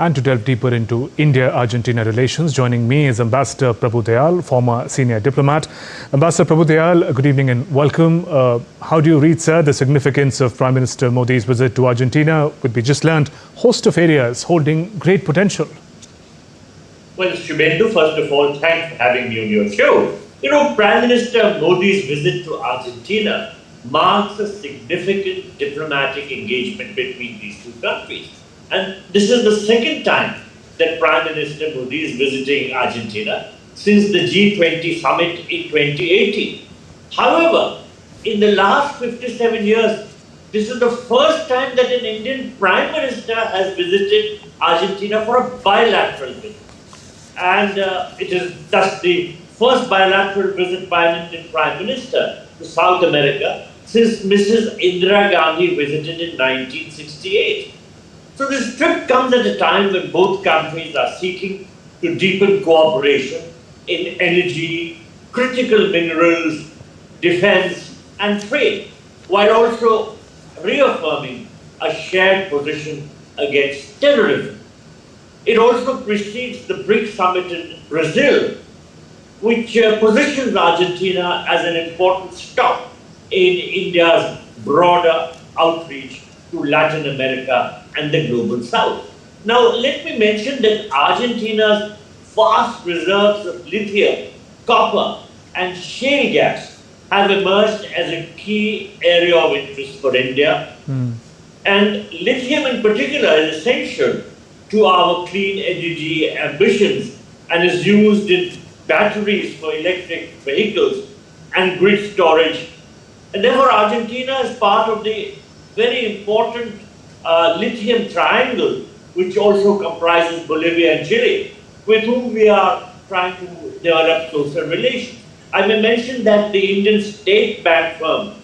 And to delve deeper into India-Argentina relations, joining me is Ambassador Prabhu Dayal, former senior diplomat. Ambassador Prabhu Dayal, good evening and welcome. How do you read, sir, the significance of Prime Minister Modi's visit to Argentina? We just learned host of areas holding great potential. Well, Shubhendu, first of all, thanks for having me on your show. You know, Prime Minister Modi's visit to Argentina marks a significant diplomatic engagement between these two countries. And this is the second time that Prime Minister Modi is visiting Argentina since the G20 summit in 2018. However, in the last 57 years, this is the first time that an Indian Prime Minister has visited Argentina for a bilateral visit. And it is thus the first bilateral visit by an Indian Prime Minister to South America since Mrs. Indira Gandhi visited in 1968. So this trip comes at a time when both countries are seeking to deepen cooperation in energy, critical minerals, defense, and trade, while also reaffirming a shared position against terrorism. It also precedes the BRICS summit in Brazil, which positions Argentina as an important stop in India's broader outreach to Latin America and the global south. Now, let me mention that Argentina's vast reserves of lithium, copper, and shale gas have emerged as a key area of interest for India. And lithium in particular is essential to our clean energy ambitions and is used in batteries for electric vehicles and grid storage. And therefore, Argentina is part of the very important lithium triangle, which also comprises Bolivia and Chile, with whom we are trying to develop closer relations. I may mention that the Indian state bank firm,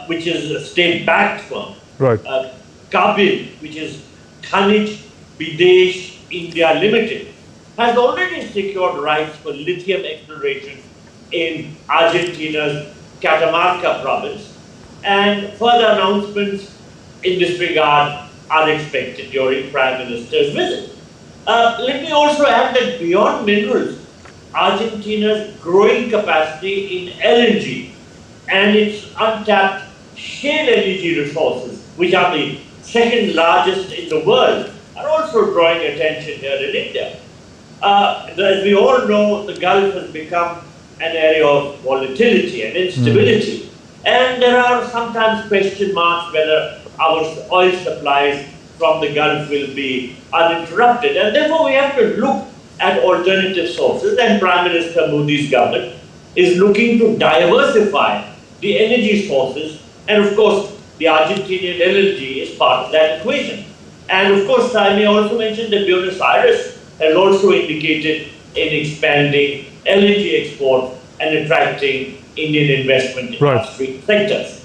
which is a state-backed firm, right. Kabil, which is Khanij Bidesh India Limited, has already secured rights for lithium exploration in Argentina's Catamarca province, and further announcements in this regard are expected during Prime Minister's visit. Let me also add that beyond minerals, Argentina's growing capacity in LNG and its untapped shale energy resources, which are the second largest in the world, are also drawing attention here in India. As we all know, the Gulf has become an area of volatility and instability. And there are sometimes question marks whether our oil supplies from the Gulf will be uninterrupted. And therefore, we have to look at alternative sources. And Prime Minister Modi's government is looking to diversify the energy sources. And of course, the Argentinian LNG is part of that equation. And of course, I may also mention that Buenos Aires has also indicated in expanding LNG export and attracting Indian investment in upstream sectors.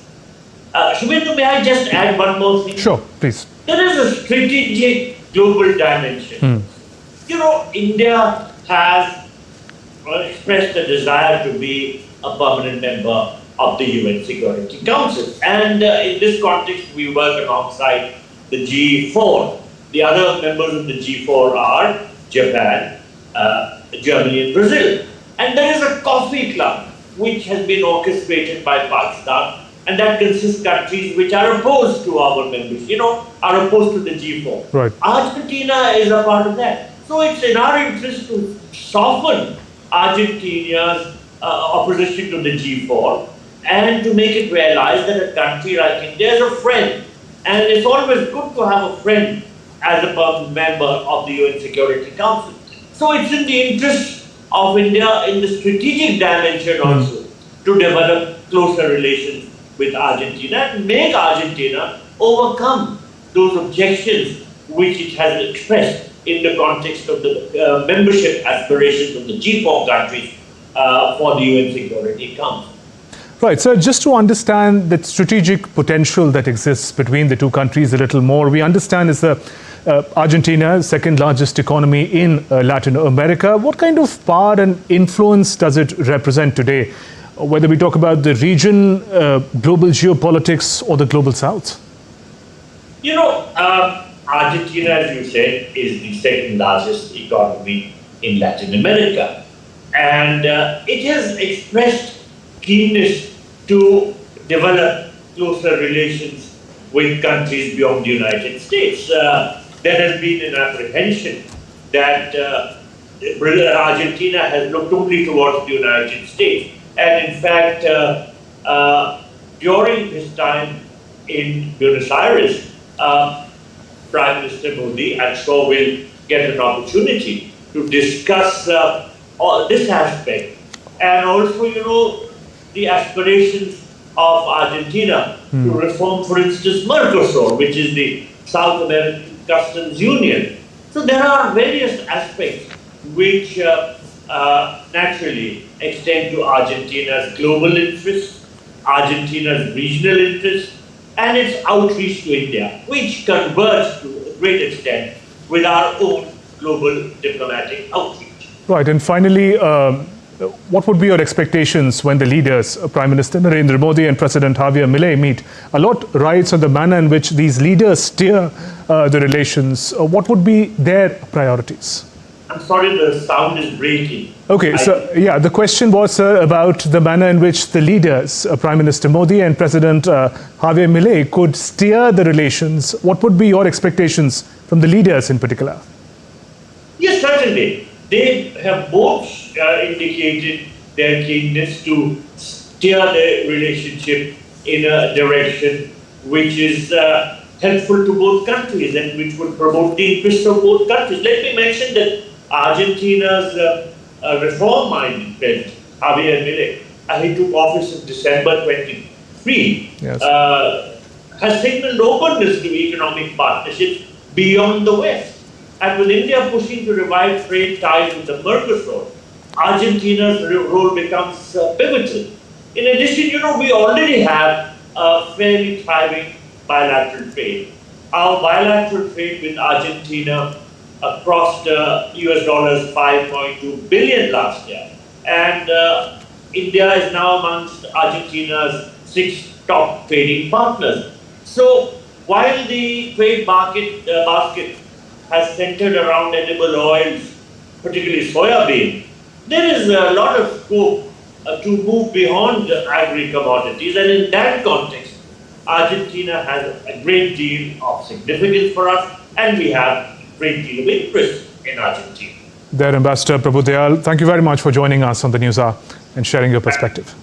Shubhendu, may I just add one more thing? Sure, please. There is a strategic global dimension. You know, India has expressed a desire to be a permanent member of the UN Security Council. And in this context, we work alongside the G4. The other members of the G4 are Japan, Germany, and Brazil. And there is a coffee club which has been orchestrated by Pakistan, and that consists of countries which are opposed to our membership, are opposed to the G4. Right. Argentina is a part of that. So it's in our interest to soften Argentina's opposition to the G4 and to make it realize that a country like India is a friend. And it's always good to have a friend as a permanent member of the UN Security Council. So it's in the interest of India in the strategic dimension also to develop closer relations with Argentina and make Argentina overcome those objections which it has expressed in the context of the membership aspirations of the G4 countries for the UN Security Council. Right, so just to understand the strategic potential that exists between the two countries a little more, we understand is Argentina's second largest economy in Latin America. What kind of power and influence does it represent today, whether we talk about the region, global geopolitics, or the global south? You know, Argentina, as you said, is the second largest economy in Latin America. And it has expressed keenness to develop closer relations with countries beyond the United States. There has been an apprehension that Argentina has looked only towards the United States. And in fact, during his time in Buenos Aires, Prime Minister Modi, I'm sure, will get an opportunity to discuss all this aspect. And also, the aspirations of Argentina to reform, for instance, Mercosur, which is the South American Customs Union. So there are various aspects which naturally extend to Argentina's global interests, Argentina's regional interests, and its outreach to India, which converge to a great extent with our own global diplomatic outreach. Right, and finally, what would be your expectations when the leaders, Prime Minister Narendra Modi and President Javier Milei, meet? A lot rides on the manner in which these leaders steer the relations. What would be their priorities? I'm sorry, the sound is breaking. Okay, so yeah, the question was, sir, about the manner in which the leaders, Prime Minister Modi and President Javier Milei, could steer the relations. What would be your expectations from the leaders in particular? Yes, certainly. They have both indicated their keenness to steer the relationship in a direction which is helpful to both countries and which would promote the interests of both countries. Let me mention that Argentina's reform-minded president, Javier Milei, he took office in December 23, yes, has signaled openness to economic partnerships beyond the West. And with India pushing to revive trade ties with the Mercosur, Argentina's role becomes pivotal. In addition, we already have a fairly thriving bilateral trade. Our bilateral trade with Argentina crossed US dollars 5.2 billion last year. And India is now amongst Argentina's 6 top trading partners. So while the trade basket has centered around edible oils, particularly soybean, there is a lot of scope to move beyond agri-commodities. And in that context, Argentina has a great deal of significance for us, and we have a great deal of interest in Argentina. There, Ambassador Prabhu Dayal, thank you very much for joining us on the News Hour and sharing your perspective.